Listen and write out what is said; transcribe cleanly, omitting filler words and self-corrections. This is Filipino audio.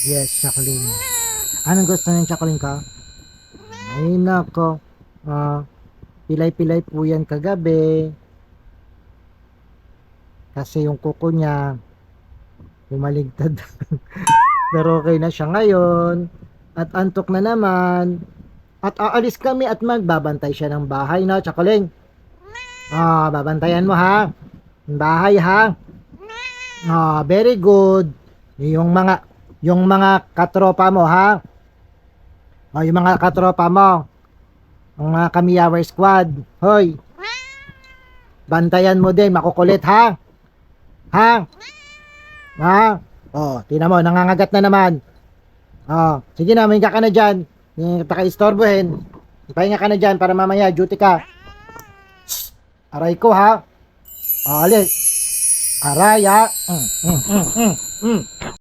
Yes, Chacolin. Anong gusto ng Chacolin ka? Ay, nako. Pilay-pilay po yan kagabi. Kasi yung kuko niya, bumaligtad. Pero okay na siya ngayon. At antok na naman. At aalis kami at magbabantay siya ng bahay, no, Chacolin? Babantayan mo, ha? Yung bahay, ha? Very good. Yung mga katropa mo, ha? Yung mga katropa mo, ang mga Kamiyawer Squad, hoy, bantayan mo din, makukulit, ha? Ha? Ha? Tingnan mo, nangangagat na naman. Sige na, mahinga ka na dyan. Hindi ka istorbohin. Pahinga ka na dyan para mamaya, duty ka. Aray ko, ha? Alis. Aray, ha?